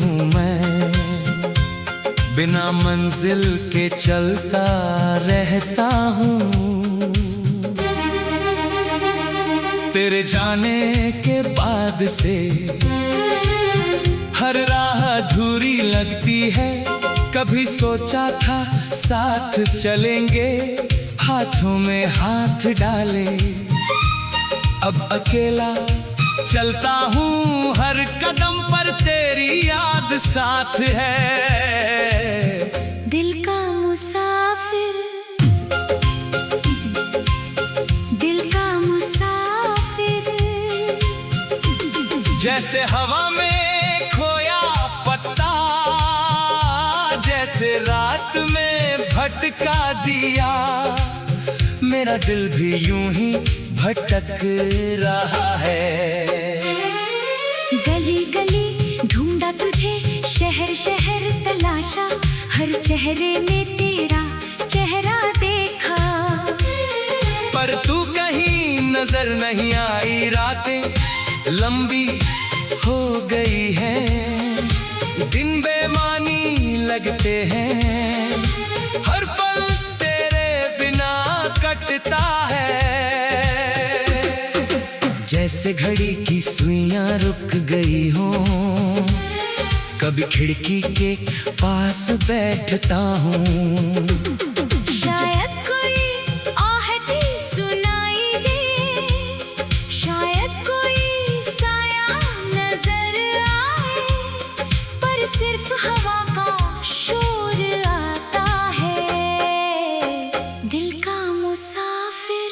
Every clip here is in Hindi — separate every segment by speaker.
Speaker 1: हूँ मैं, बिना मंजिल के चलता रहता हूँ। तेरे जाने के बाद से हर राह अधूरी लगती है। कभी सोचा था साथ चलेंगे, हाथों में हाथ डाले, अब अकेला चलता हूँ। हर कदम पर तेरी याद साथ है।
Speaker 2: दिल का मुसाफिर, दिल का मुसाफिर,
Speaker 1: जैसे हवा में खोया पत्ता, जैसे रात में भटका दिया, मेरा दिल भी यूं ही भटक रहा है।
Speaker 2: गली गली ढूंढा तुझे, शहर शहर तलाशा, हर चेहरे में तेरा चेहरा देखा,
Speaker 1: पर तू कहीं नजर नहीं आई। रातें लंबी हो गई हैं, दिन बेमानी लगते हैं, हर पल तेरे बिना कटता है। जैसे घड़ी की सुइयां रुक गई हो, कभी खिड़की के पास बैठता हूँ।
Speaker 2: शायद कोई आहट सुनाई दे, शायद कोई साया नजर आए, पर सिर्फ हवा का शोर आता है। दिल का मुसाफिर,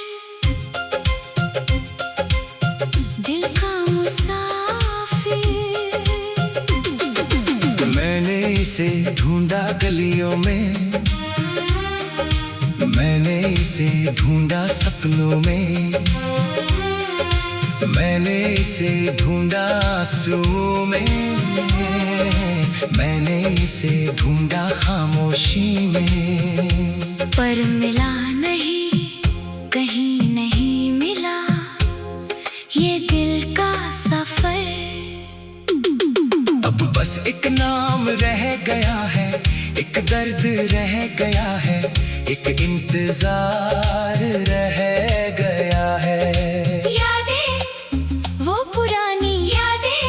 Speaker 2: दिल का मुसाफिर।
Speaker 1: मैंने इसे ढूंढा गलियों में, मैंने इसे ढूंढा सपनों में, मैंने इसे ढूंढा आंसुओं में, मैंने इसे ढूंढा खामोशी में,
Speaker 2: पर मिला नहीं, कहीं नहीं मिला ये दिल का सफर।
Speaker 1: अब बस एक नाम रह गया है, एक दर्द रह गया है, एक इंतजार रह गया है।
Speaker 2: यादें वो पुरानी यादें,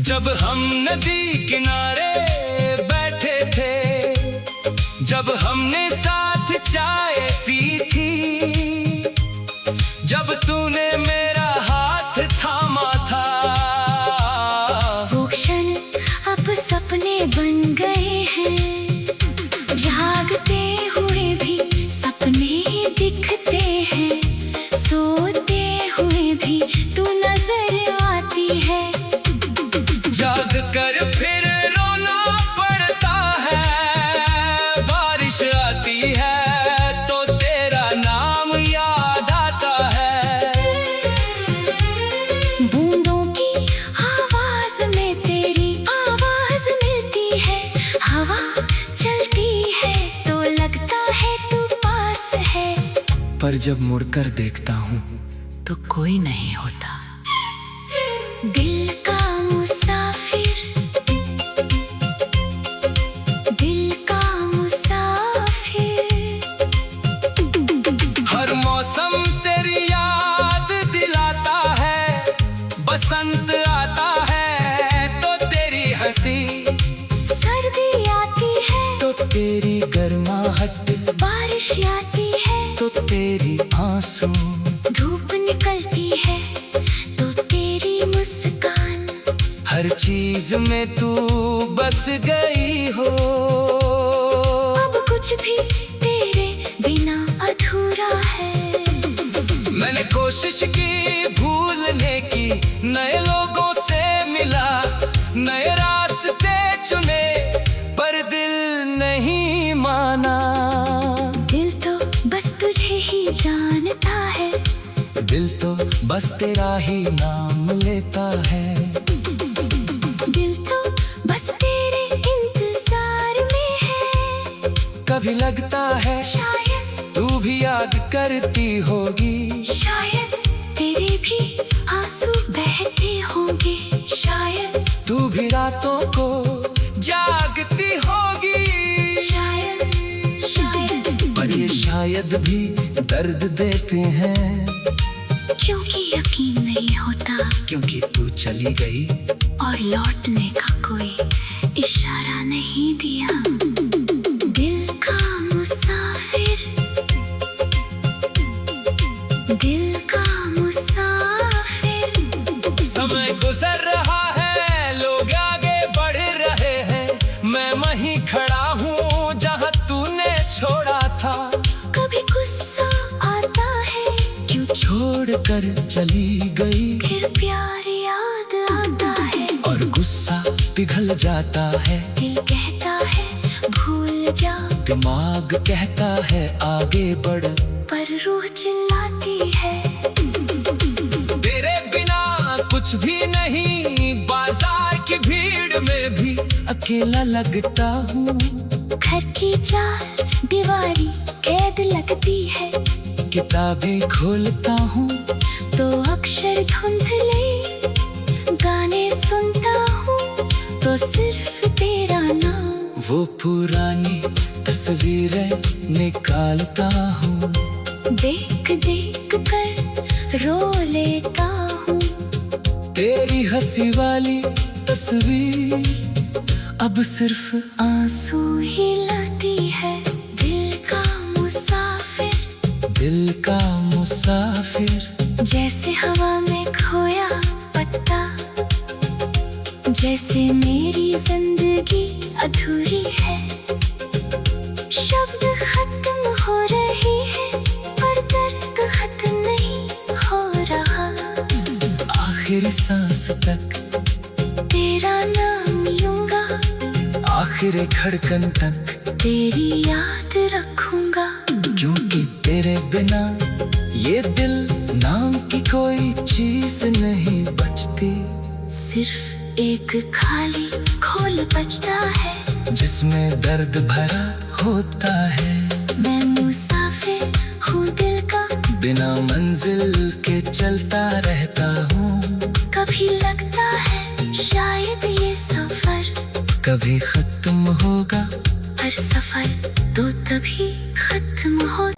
Speaker 1: जब हम नदी किनारे बैठे थे, जब हमने साथ चाय पी थी, जब तूने मेरा हाथ थामा था,
Speaker 2: वो क्षण अब सपने बन गए हैं। जागते हुए भी सपने दिखते हैं, सोते हुए भी तू नजर आती है।
Speaker 1: जाग कर फिर रोना पड़ता है, बारिश आती है तो तेरा नाम याद आता है।
Speaker 2: बूंदों की आवाज में तेरी आवाज मिलती है, हवा चलती है तो लगता है तू पास है,
Speaker 1: पर जब मुड़कर देखता हूँ
Speaker 2: तो कोई नहीं होता। दिल का मुसाफिर, दिल का मुसाफिर।
Speaker 1: हर मौसम तेरी याद दिलाता है, बसंत आता है तो तेरी हंसी,
Speaker 2: सर्दी आती है
Speaker 1: तो तेरी गर्माहट,
Speaker 2: बारिश आती है
Speaker 1: तो तेरी आंसू,
Speaker 2: धूप निकलती है तो तेरी मुस्कान,
Speaker 1: हर चीज में तू बस गई हो।
Speaker 2: अब कुछ भी तेरे बिना अधूरा है।
Speaker 1: मैंने कोशिश की भूलने की, नए लोगों से मिला, नए रास्ते चुने, पर दिल नहीं माना।
Speaker 2: दिल तो बस तुझे ही जानता है,
Speaker 1: दिल तो बस तेरा ही नाम लेता है।
Speaker 2: दिल तो बस तेरे इंतजार में है।
Speaker 1: कभी लगता है
Speaker 2: शायद
Speaker 1: तू भी याद करती होगी,
Speaker 2: शायद तेरे भी आंसू बहते होंगे, शायद
Speaker 1: तू भी रातों को जागती होगी।
Speaker 2: शायद
Speaker 1: पर ये शायद भी दर्द देते हैं,
Speaker 2: क्योंकि यकीन नहीं होता
Speaker 1: क्योंकि तू चली गई
Speaker 2: और लौटने का कोई इशारा नहीं दिया। दिल का मुसाफिर, दिल का मुसाफिर।
Speaker 1: समय गुजर रहा है, लोग आगे बढ़ रहे हैं, मैं वहीं खड़ा हूँ जहाँ तूने छोड़ा था।
Speaker 2: कभी गुस्सा आता है, क्यों
Speaker 1: छोड़ कर चली गई,
Speaker 2: फिर प्यार याद आता है,
Speaker 1: और गुस्सा पिघल जाता है।
Speaker 2: दिल कहता है भूल जा,
Speaker 1: दिमाग कहता है आगे बढ़,
Speaker 2: पर रूह चिल्लाती है
Speaker 1: तेरे बिना कुछ भी नहीं। बाजार की भीड़ में भी अकेला लगता हूँ।
Speaker 2: घर की चार दीवारी कैद लगती है,
Speaker 1: किताबें खोलता हूँ
Speaker 2: तो अक्षर धुंधले, गाने सुनता हूँ तो सिर्फ तेरा नाम।
Speaker 1: वो पुरानी तस्वीरें निकालता हूँ,
Speaker 2: देख देख कर रो लेता हूँ।
Speaker 1: तेरी हंसी वाली तस्वीर अब सिर्फ
Speaker 2: आंसू ही लाती है। दिल का मुसाफिर,
Speaker 1: दिल का मुसाफिर।
Speaker 2: जैसे हवा में खोया पत्ता, जैसे मेरी जिंदगी अधूरी है। शब्द खत्म हो रहे हैं, पर दर्द खत्म नहीं हो रहा।
Speaker 1: आखिरी सांस तक
Speaker 2: तेरा नाम लूंगा,
Speaker 1: आखिरी धड़कन तक
Speaker 2: तेरी याद रखूंगा।
Speaker 1: क्योंकि तेरे बिना ये दिल नाम की कोई चीज नहीं बचती।
Speaker 2: सिर्फ एक खाली खोल बचता है,
Speaker 1: जिसमें दर्द भरा होता है।
Speaker 2: मैं मुसाफिर हूँ दिल का,
Speaker 1: बिना मंजिल के चलता रहता हूँ।
Speaker 2: कभी लगता है शायद ये सफर
Speaker 1: कभी खत्म होगा,
Speaker 2: हर सफर तो तभी खत्म हो।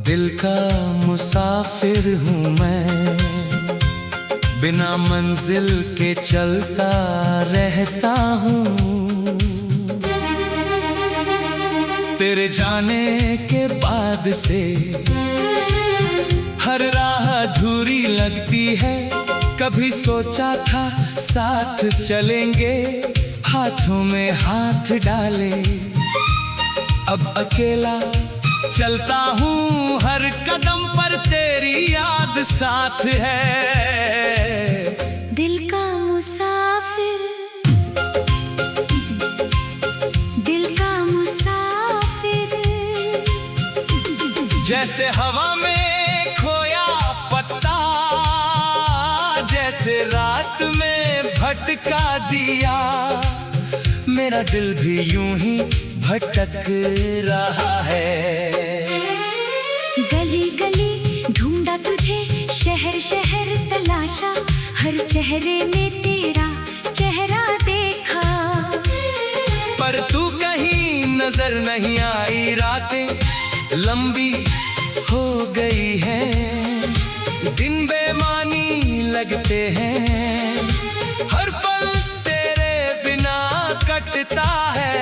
Speaker 1: दिल का मुसाफिर हूँ मैं, बिना मंजिल के चलता रहता हूँ। तेरे जाने के बाद से हर राह अधूरी लगती है। कभी सोचा था साथ चलेंगे, हाथों में हाथ डाले। अब अकेला चलता हूँ, हर कदम पर तेरी याद साथ है।
Speaker 2: दिल का मुसाफिर, दिल का मुसाफिर।
Speaker 1: जैसे हवा में खोया पत्ता, जैसे रात में भटका दिया। मेरा दिल भी यूं ही भटक रहा है।
Speaker 2: गली गली ढूंढा तुझे, शहर शहर तलाशा, हर चेहरे में तेरा चेहरा देखा।
Speaker 1: पर तू कहीं नजर नहीं आई, रातें लंबी हो गई हैं, दिन बेमानी लगते हैं। हर पल तेरे बिना कटता है।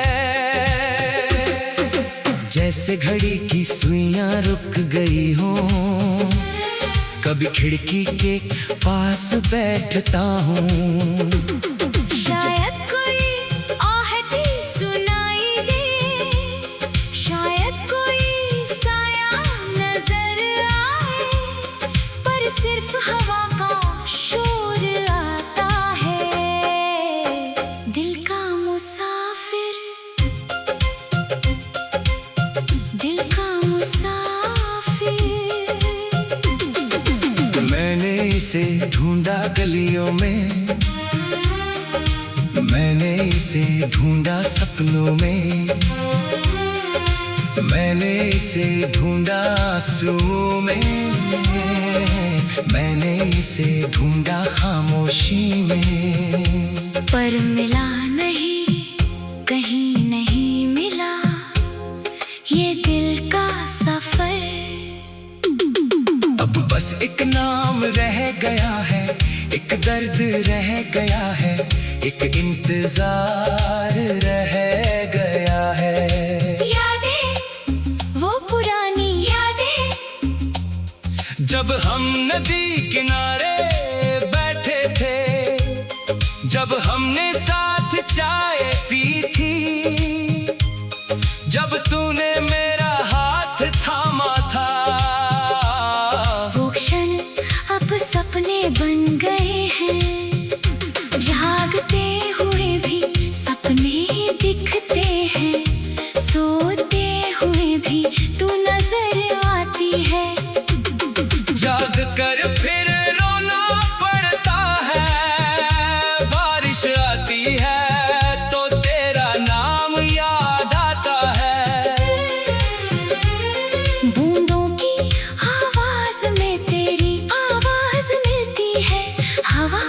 Speaker 1: जैसे घड़ी की सुइयां रुक गई हो, कभी खिड़की के पास बैठता हूँ।
Speaker 2: शायद कोई आहट सुनाई दे, शायद कोई साया नजर आए, पर सिर्फ हवा का शोर आता है। दिल का मुसाफिर, दिल का मुसाफिर।
Speaker 1: मैंने इसे ढूंढा गलियों में, मैंने इसे इसे ढूंढा सपनों में, मैंने इसे ढूंढा आंसुओं में, मैंने इसे ढूंढा खामोशी में।
Speaker 2: पर मिला नहीं, कहीं नहीं मिला ये दिल का सफर।
Speaker 1: अब बस एक नाम रह गया है, एक दर्द रह गया है, एक इंतजार रह गया है।
Speaker 2: यादें, वो पुरानी यादें,
Speaker 1: जब हम नदी किनारे बैठे थे, जब हमने साथ चाय पी थी, जब तूने मेरा हाथ थामा था।
Speaker 2: वो क्षण अब सपने बन गए हैं, जागते हुए भी सपने दिखते हैं, सोते हुए भी तू नजर आती है।
Speaker 1: जाग कर फिर रोना पड़ता है, बारिश आती है तो तेरा नाम याद आता है।
Speaker 2: बूंदों की आवाज में तेरी आवाज मिलती है, हवा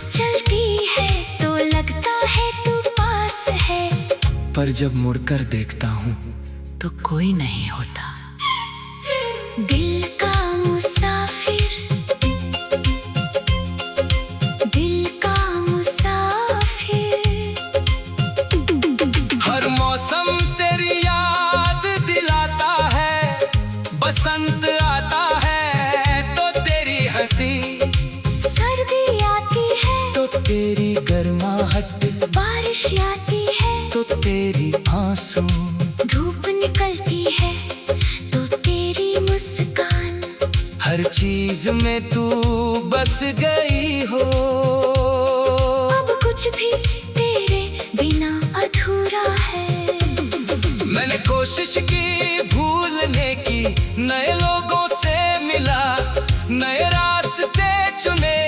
Speaker 2: चलती है तो लगता है तू पास है।
Speaker 1: पर जब मुड़कर देखता हूँ तो कोई नहीं होता।
Speaker 2: दिल का मुसाफिर, दिल का मुसाफिर,
Speaker 1: हर मौसम तेरी याद दिलाता है, बसंत आता है तो तेरी हंसी,
Speaker 2: सर्दी आती है
Speaker 1: तो तेरी गर्माहट,
Speaker 2: बारिश आती है
Speaker 1: तो तेरी आंसू,
Speaker 2: धूप निकलती है तो तेरी मुस्कान।
Speaker 1: हर चीज में तू बस गई हो।
Speaker 2: अब कुछ भी तेरे बिना अधूरा है।
Speaker 1: मैंने कोशिश की भूलने की, नए लोगों से मिला, नए रास्ते चुने,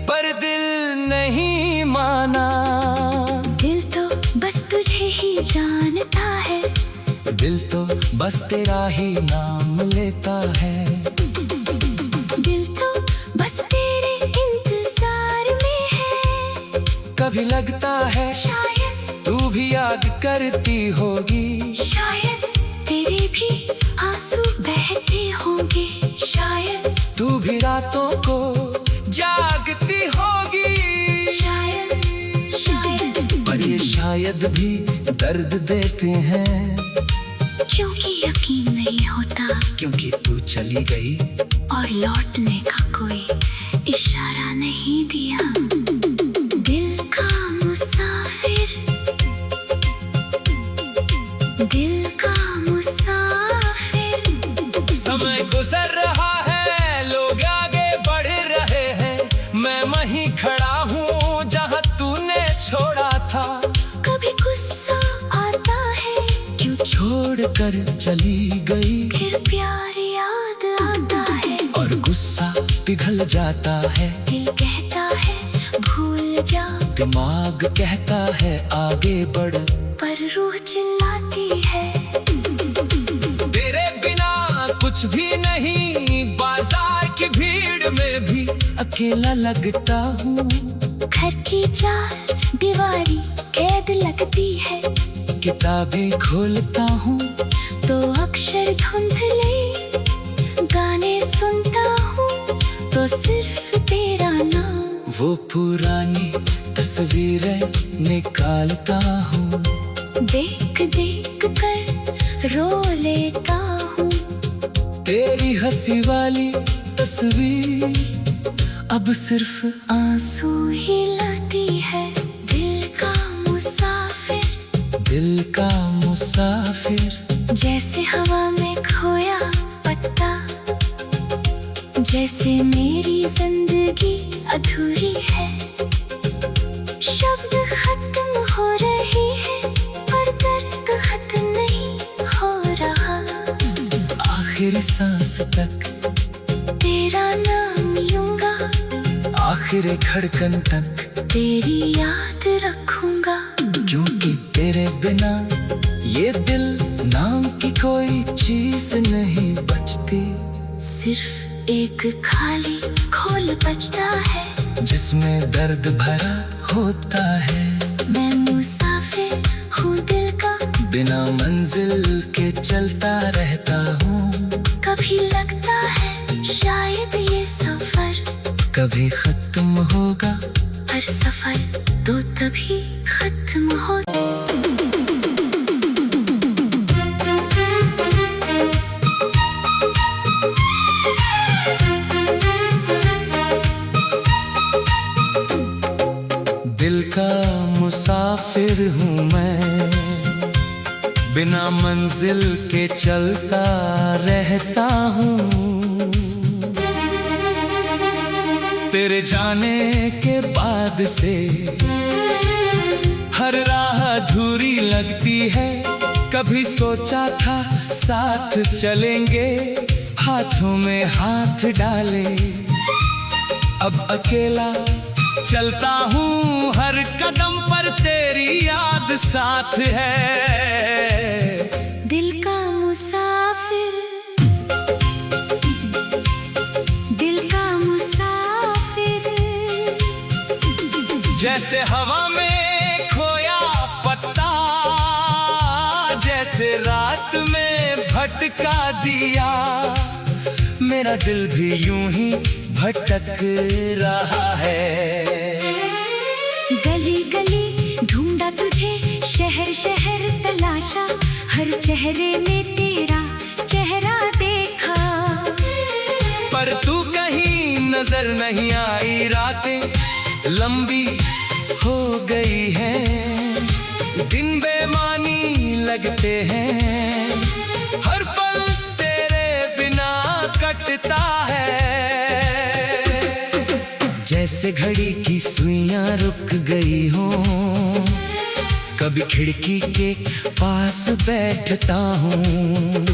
Speaker 1: पर दिल नहीं माना।
Speaker 2: दिल तो बस तुझे ही जानता है,
Speaker 1: दिल तो बस तेरा ही नाम लेता है।
Speaker 2: दिल तो बस तेरे इंतजार में है।
Speaker 1: कभी लगता है
Speaker 2: शायद
Speaker 1: तू भी याद करती होगी,
Speaker 2: शायद तेरे भी आंसू बहते होंगे, शायद
Speaker 1: तू भी रातों को जागती होगी।
Speaker 2: शायद शायद
Speaker 1: पर ये शायद भी दर्द देते हैं,
Speaker 2: क्योंकि यकीन नहीं होता
Speaker 1: क्योंकि तू चली गई
Speaker 2: और लौटने का कोई इशारा नहीं दिया। दिल का मुसाफिर, दिल का मुसाफिर।
Speaker 1: समय गुजर रहा है, लोग आगे बढ़ रहे हैं, मैं वहीं खड़ा हूँ जहाँ तूने छोड़ा था।
Speaker 2: कभी गुस्सा आता है, क्यों
Speaker 1: छोड़ कर चली गई,
Speaker 2: फिर प्यार याद आता है,
Speaker 1: और गुस्सा पिघल जाता है।
Speaker 2: दिल कहता है भूल जा,
Speaker 1: दिमाग कहता है आगे बढ़,
Speaker 2: पर रूह चिल्लाती है
Speaker 1: तेरे बिना कुछ भी नहीं। बाजार की भीड़ में भी अकेला लगता हूँ,
Speaker 2: घर की चार दीवारी कैद लगती है,
Speaker 1: किताबें खोलता हूँ
Speaker 2: तो अक्षर धुंधले, गाने सुनता हूँ तो सिर्फ तेरा नाम।
Speaker 1: वो पुरानी तस्वीरें निकालता हूँ,
Speaker 2: देख देख कर रो लेता हूँ,
Speaker 1: तेरी हंसी वाली तस्वीर अब सिर्फ
Speaker 2: आंसू ही लाती है। दिल का मुसाफिर,
Speaker 1: दिल का मुसाफिर।
Speaker 2: जैसे हवा में खोया पत्ता, जैसे मेरी जिंदगी अधूरी है। शब्द खत्म हो रहे हैं, पर दर्द खत्म नहीं हो रहा।
Speaker 1: आखिरी सांस तक
Speaker 2: तेरा नाम लूंगा,
Speaker 1: आखिरी धड़कन तक
Speaker 2: तेरी याद रखूंगा।
Speaker 1: क्योंकि तेरे बिना ये दिल नाम की कोई चीज नहीं बचती।
Speaker 2: सिर्फ एक खाली खोल बचता है
Speaker 1: जिसमें दर्द भरा होता है।
Speaker 2: मैं मुसाफिर हूँ दिल का,
Speaker 1: बिना मंजिल के चलता रहता हूँ।
Speaker 2: कभी लगता है शायद ये सफर
Speaker 1: कभी खत्म होगा,
Speaker 2: हर सफर तो तभी खत्म हो।
Speaker 1: दिल का मुसाफिर हूँ मैं, बिना मंजिल के चलता रहता हूँ। तेरे जाने के बाद से हर राह अधूरी लगती है। कभी सोचा था साथ चलेंगे, हाथों में हाथ डाले। अब अकेला चलता हूँ, हर कदम पर तेरी याद साथ है।
Speaker 2: दिल का मुसाफिर, दिल का मुसाफिर,
Speaker 1: जैसे हवा में खोया पत्ता, जैसे रात में भटका दिया। मेरा दिल भी यूं ही भटक रहा है।
Speaker 2: गली गली ढूंढा तुझे, शहर शहर तलाशा, हर चेहरे में तेरा चेहरा देखा।
Speaker 1: पर तू कहीं नजर नहीं आई, रातें लंबी हो गई हैं, दिन बेमानी लगते हैं, हर पल तेरे बिना कटता है। जैसे घड़ी की सुइयां रुक गई हो, कभी खिड़की के पास बैठता हूँ।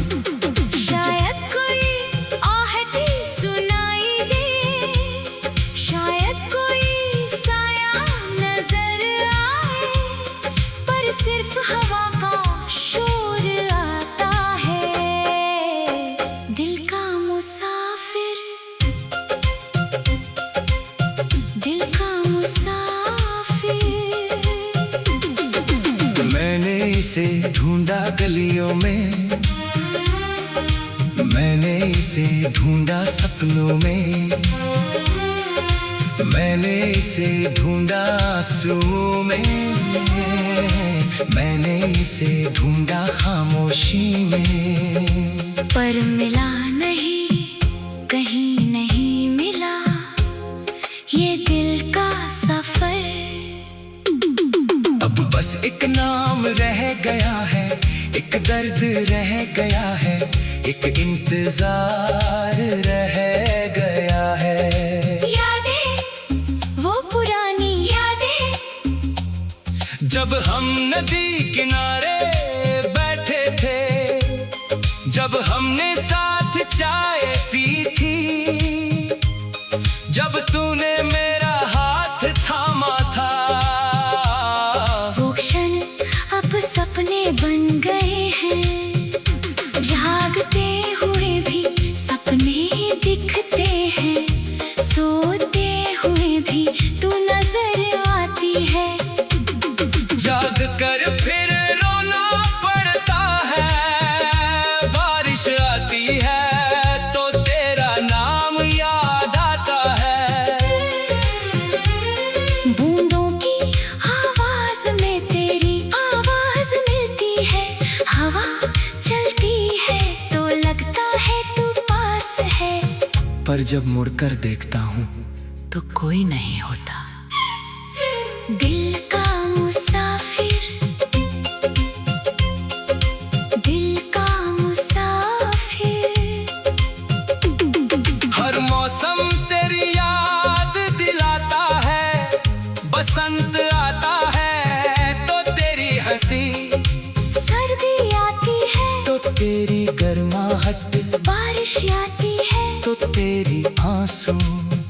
Speaker 2: शायद कोई आहट सुनाई दे, शायद कोई साया नजर आए, पर सिर्फ हवा का शोर आता है। दिल का मुसाफिर, दिल का मुसाफिर।
Speaker 1: मैंने इसे ढूंढा गलियों में, मैंने इसे ढूंढा सपनों में, मैंने इसे ढूंढा आंसुओं में, मैंने इसे ढूंढा खामोशी में।
Speaker 2: पर मिला नहीं, कहीं नहीं मिला ये दिल का सफर।
Speaker 1: अब बस एक नाम रह गया है, एक दर्द रह गया है, एक इंतजार रह गया है।
Speaker 2: यादें वो पुरानी यादें,
Speaker 1: जब हम नदी किनारे बैठे थे, जब हमने साथ चाय पी थी, जब तूने मेरा हाथ थामा था।
Speaker 2: वो क्षण अब सपने बन गए हैं, जागते हुए भी सपने दिखते हैं, सोते हुए भी तू नजर आती है।
Speaker 1: जाग कर फिर रोना पड़ता है, बारिश आती है तो तेरा नाम याद आता है।
Speaker 2: बूंदों की आवाज में तेरी आवाज मिलती है, हवा चलती है तो लगता है तू पास है।
Speaker 1: पर जब मुड़कर देखता हूँ तो कोई नहीं होता।
Speaker 2: दिल का मुसाफिर, दिल का मुसाफिर।
Speaker 1: हर मौसम तेरी याद दिलाता है, बसंत आता है तो तेरी हंसी,
Speaker 2: सर्दी आती है
Speaker 1: तो तेरी गर्माहट,
Speaker 2: बारिश आती है
Speaker 1: तो तेरी आंसू,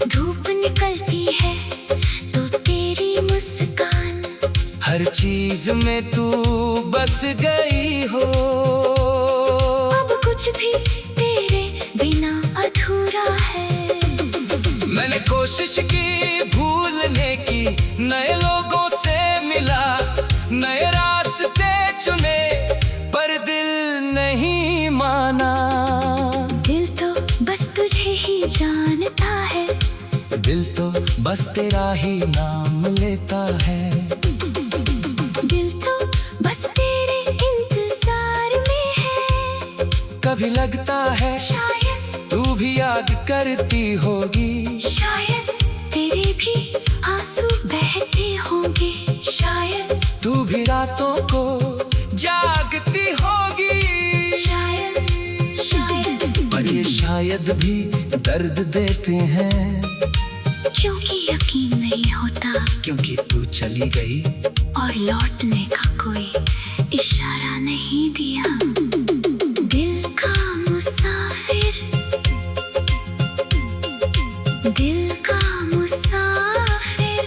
Speaker 2: धूप निकलती है तो तेरी मुस्कान।
Speaker 1: हर चीज चीज में तू बस गई हो।
Speaker 2: अब कुछ भी तेरे बिना अधूरा है।
Speaker 1: मैंने कोशिश की भूलने की, नए लोगों से मिला, नए रास्ते चुने, पर दिल नहीं माना।
Speaker 2: दिल तो बस तुझे ही जानता है,
Speaker 1: दिल तो बस तेरा ही नाम लेता है।
Speaker 2: दिल तो बस तेरे इंतजार में है।
Speaker 1: कभी लगता है
Speaker 2: शायद
Speaker 1: तू भी याद करती होगी,
Speaker 2: शायद तेरे भी आंसू बहते होंगे, शायद
Speaker 1: तू भी रातों को जागती होगी।
Speaker 2: शायद शायद
Speaker 1: पर ये शायद भी दर्द देते हैं,
Speaker 2: क्योंकि यकीन नहीं होता,
Speaker 1: क्योंकि तू चली गई
Speaker 2: और लौटने का कोई इशारा नहीं दिया। दिल का मुसाफिर, दिल का मुसाफिर।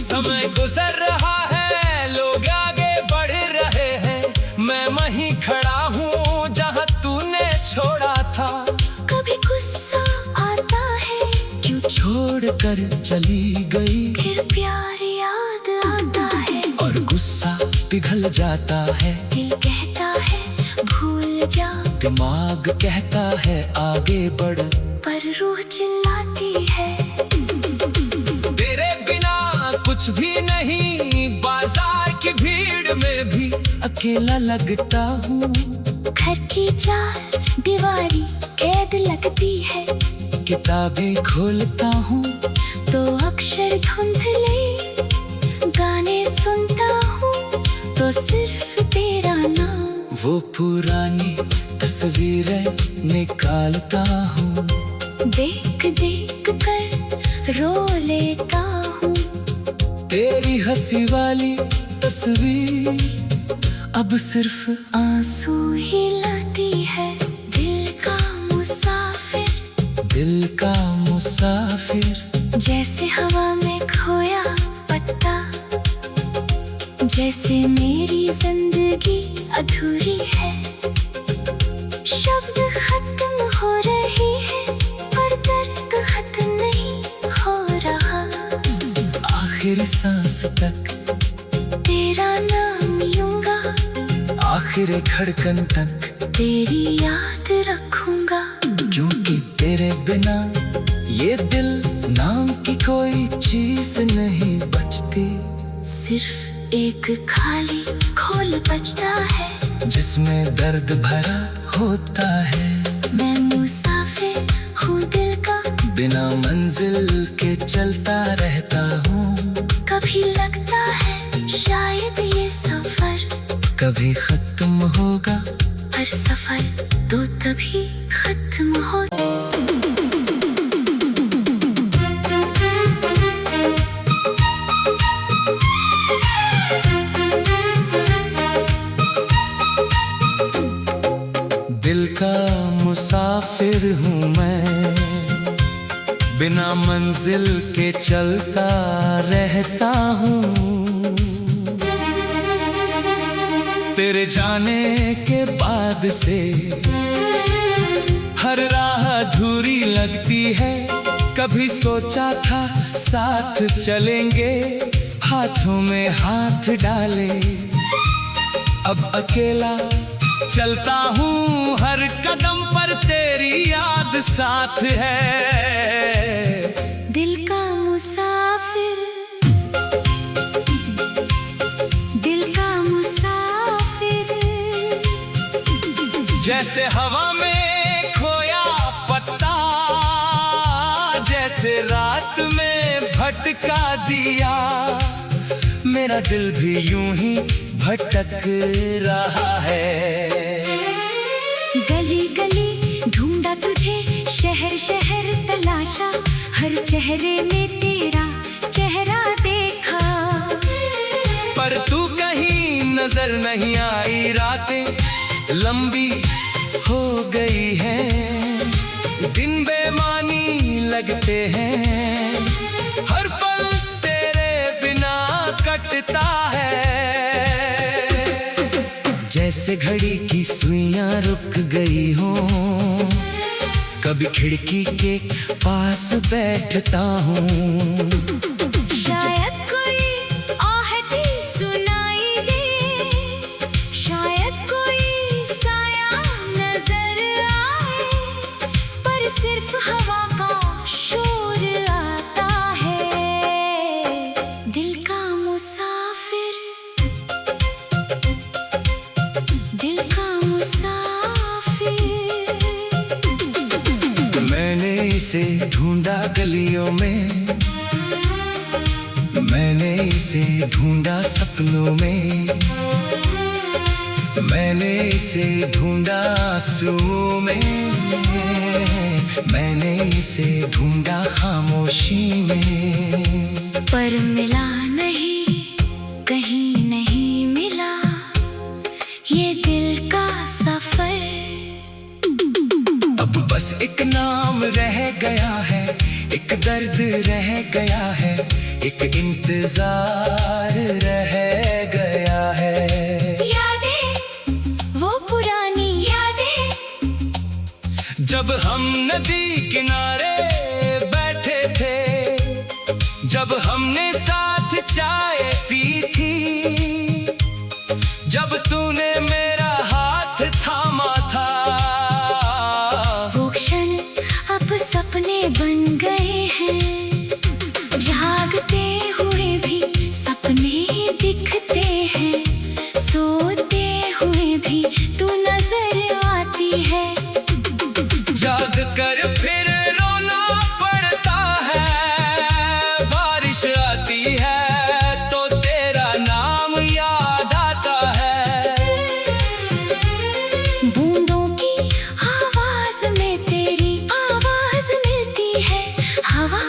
Speaker 1: समय गुजर रहा है, लोग आगे बढ़ रहे हैं, मैं वहीं खड़ा हूँ जहाँ तूने छोड़ा था।
Speaker 2: कभी गुस्सा आता है, क्यों
Speaker 1: छोड़ कर चली गई,
Speaker 2: फिर प्यार याद आता है,
Speaker 1: और गुस्सा पिघल जाता है।
Speaker 2: दिल कहता है भूल जा,
Speaker 1: दिमाग कहता है आगे बढ़,
Speaker 2: पर रूह चिल्लाती है
Speaker 1: तेरे बिना कुछ भी नहीं। बाजार की भीड़ में भी अकेला लगता हूँ।
Speaker 2: घर की चार दीवारी कैद लगती है,
Speaker 1: किताबें खोलता हूँ
Speaker 2: तो अक्षर धुंधले, गाने सुनता हूँ तो सिर्फ तेरा नाम।
Speaker 1: वो पुरानी तस्वीरें निकालता हूँ,
Speaker 2: देख देख कर रो लेता हूँ।
Speaker 1: तेरी हंसी वाली तस्वीर अब सिर्फ
Speaker 2: आंसू ही लाती है। दिल का मुसाफिर,
Speaker 1: दिल का मुसाफिर।
Speaker 2: जैसे हवा में खोया पत्ता, जैसे मेरी जिंदगी अधूरी है। शब्द खत्म हो रहे हैं, पर दर्द खत्म नहीं हो रहा।
Speaker 1: आखिरी सांस तक
Speaker 2: तेरा नाम लूंगा,
Speaker 1: आखिरी धड़कन तक
Speaker 2: तेरी याद रखूंगा।
Speaker 1: क्योंकि तेरे बिना ये दिल नाम की कोई चीज नहीं बचती।
Speaker 2: सिर्फ एक खाली खोल बचता है,
Speaker 1: जिसमें दर्द भरा होता है।
Speaker 2: मैं मुसाफिर हूँ दिल का,
Speaker 1: बिना मंजिल के चलता रहता हूँ।
Speaker 2: कभी लगता है शायद ये सफर
Speaker 1: कभी खत्म होगा,
Speaker 2: पर सफर तो तभी खत्म हो।
Speaker 1: दिल का मुसाफिर हूँ मैं, बिना मंजिल के चलता रहता हूँ। तेरे जाने के बाद से हर राह अधूरी लगती है। कभी सोचा था साथ चलेंगे, हाथों में हाथ डाले। अब अकेला चलता हूँ, हर कदम पर तेरी याद साथ है।
Speaker 2: दिल का मुसाफिर, दिल का मुसाफिर।
Speaker 1: जैसे हवा में खोया पत्ता, जैसे रात में भटका दिया। मेरा दिल भी यूं ही भटक रहा है।
Speaker 2: गली गली ढूंढा तुझे, शहर शहर तलाशा, हर चेहरे में तेरा चेहरा देखा।
Speaker 1: पर तू कहीं नजर नहीं आई, रातें लंबी हो गई हैं, दिन बेमानी लगते हैं। हर पल तेरे बिना कटता है। जैसे घड़ी की सुइयां रुक गई हो। कभी खिड़की के पास बैठता हूँ।
Speaker 2: शायद कोई आहट सुनाई दे, शायद कोई साया नजर आए, पर सिर्फ हवा का शोर आता है। दिल का मुसाफिर, दिल का मुसाफिर।
Speaker 1: मैंने इसे ढूंढा गलियों में, मैंने इसे ढूंढा सपनों में, मैंने इसे ढूंढा आंसुओं में, मैंने इसे ढूंढा खामोशी में।
Speaker 2: पर मिला नहीं, कहीं नहीं मिला ये दिल का सफर।
Speaker 1: अब बस एक नाम रह गया है, एक दर्द रह गया है, एक इंतजार रह गया है।
Speaker 2: यादें, वो पुरानी यादें,
Speaker 1: जब हम नदी किनारे बैठे थे, जब हमने साथ चाय पी थी, जब तूने मेरा हाथ थामा था।
Speaker 2: वो क्षण अब सपने बन गए हैं, जागते हुए भी सपने दिखते हैं, सोते हुए भी तू नजर आती है।
Speaker 1: जाग कर फिर रोना पड़ता है, बारिश आती है तो तेरा नाम याद आता है।
Speaker 2: बूंदों की आवाज में तेरी आवाज मिलती है, हवा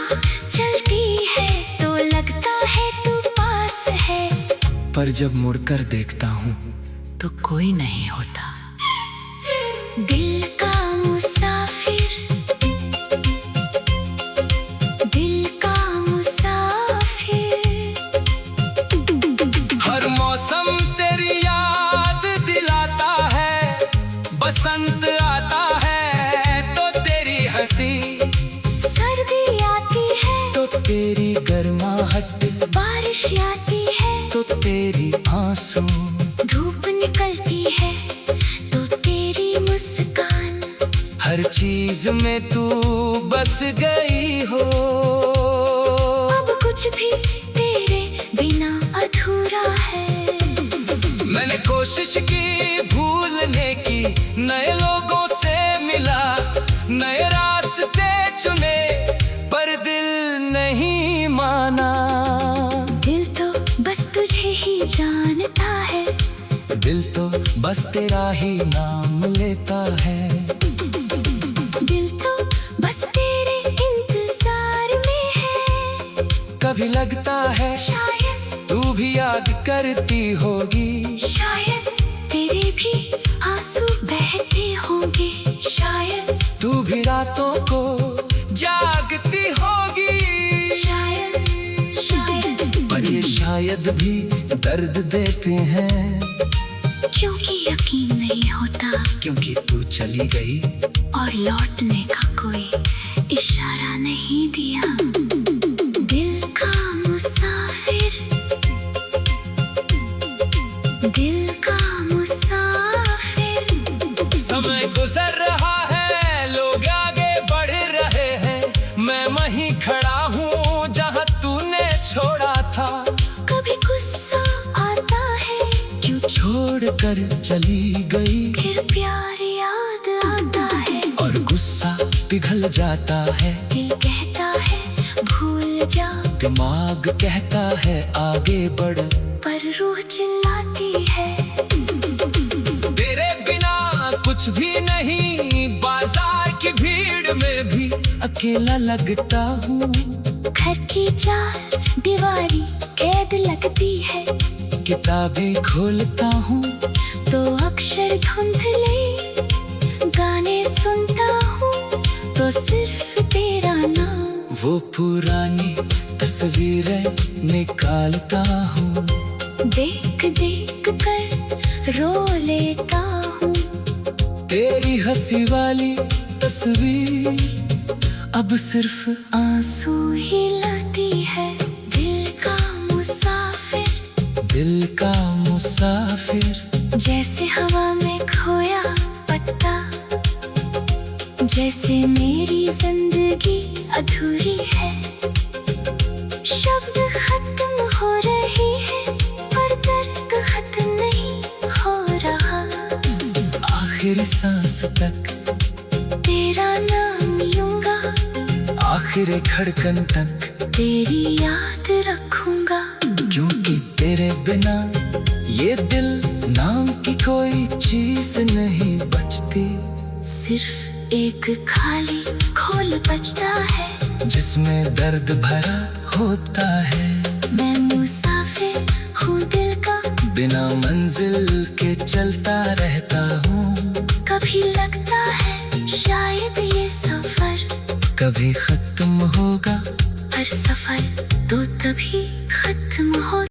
Speaker 2: चलती है तो लगता है तू पास है।
Speaker 1: पर जब मुड़कर देखता हूँ तो कोई नहीं होता।
Speaker 2: दिल का मुसाफिर, दिल का मुसाफिर।
Speaker 1: हर मौसम तेरी याद दिलाता है, बसंत आता है तो तेरी हंसी,
Speaker 2: सर्दी आती है
Speaker 1: तो तेरी गर्माहट,
Speaker 2: बारिश आती है
Speaker 1: तो तेरी आंसू,
Speaker 2: धूप निकलती है तो तेरी मुस्कान।
Speaker 1: हर चीज में तू बस गई हो।
Speaker 2: अब कुछ भी तेरे बिना अधूरा है।
Speaker 1: मैंने कोशिश की भूलने की, नए लोगों से मिला, नए रास्ते चुने, पर दिल नहीं माना।
Speaker 2: दिल तो बस तुझे ही जानता है,
Speaker 1: दिल तो बस तेरा ही नाम लेता है।
Speaker 2: दिल तो बस तेरे इंतजार में है।
Speaker 1: कभी लगता है
Speaker 2: शायद
Speaker 1: तू भी याद करती होगी,
Speaker 2: शायद तेरे भी आंसू बहते होंगे, शायद
Speaker 1: तू भी रातों को जागती होगी।
Speaker 2: शायद शायद
Speaker 1: पर ये शायद भी दर्द देते हैं,
Speaker 2: क्योंकि यकीन नहीं होता
Speaker 1: क्योंकि तू चली गई
Speaker 2: और लौटने का कोई इशारा नहीं दिया। दिल का मुसाफिर, दिल का मुसाफिर।
Speaker 1: समय गुजर रहा है, लोग आगे बढ़ रहे हैं, मैं वहीं खड़ा हूँ जहाँ तूने छोड़ा था।
Speaker 2: कभी गुस्सा आता है, क्यों
Speaker 1: छोड़कर चली गई,
Speaker 2: फिर प्यार याद आता है,
Speaker 1: और गुस्सा पिघल जाता है।
Speaker 2: दिल कहता है भूल जा,
Speaker 1: दिमाग कहता है आगे बढ़,
Speaker 2: पर रूह चिल्लाती है
Speaker 1: तेरे बिना कुछ भी नहीं। बाजार की भीड़ में भी अकेला लगता हूँ।
Speaker 2: घर की चार दीवारी कैद लगती है,
Speaker 1: किताबें खोलता हूँ
Speaker 2: तो अक्षर धुंधले, गाने सुनता हूँ तो सिर्फ तेरा नाम।
Speaker 1: वो पुरानी तस्वीरें निकालता हूँ,
Speaker 2: देख देख कर रो लेता हूँ।
Speaker 1: तेरी हंसी वाली तस्वीर अब सिर्फ
Speaker 2: आंसू ही लाती है दिल का मुसाफिर।
Speaker 1: दिल का मुसाफिर।
Speaker 2: जैसे हवा में खोया पत्ता, जैसे मेरी जिंदगी अधूरी है। शब्द खत्म हो रही है पर दर्द खत्म नहीं हो रहा।
Speaker 1: आखिरी सांस तक
Speaker 2: तेरा नाम लूंगा,
Speaker 1: आखिरी धड़कन तक
Speaker 2: तेरी याद रखूंगा।
Speaker 1: क्योंकि तेरे बिना ये दिल नाम की कोई चीज नहीं बचती।
Speaker 2: सिर्फ एक खाली खोल बचता है
Speaker 1: जिसमें दर्द भरा होता है।
Speaker 2: मैं मुसाफिर हूँ दिल का,
Speaker 1: बिना मंजिल के चलता रहता हूँ।
Speaker 2: कभी लगता है शायद ये सफर
Speaker 1: कभी खत्म होगा,
Speaker 2: पर सफर तो तभी खत्म हो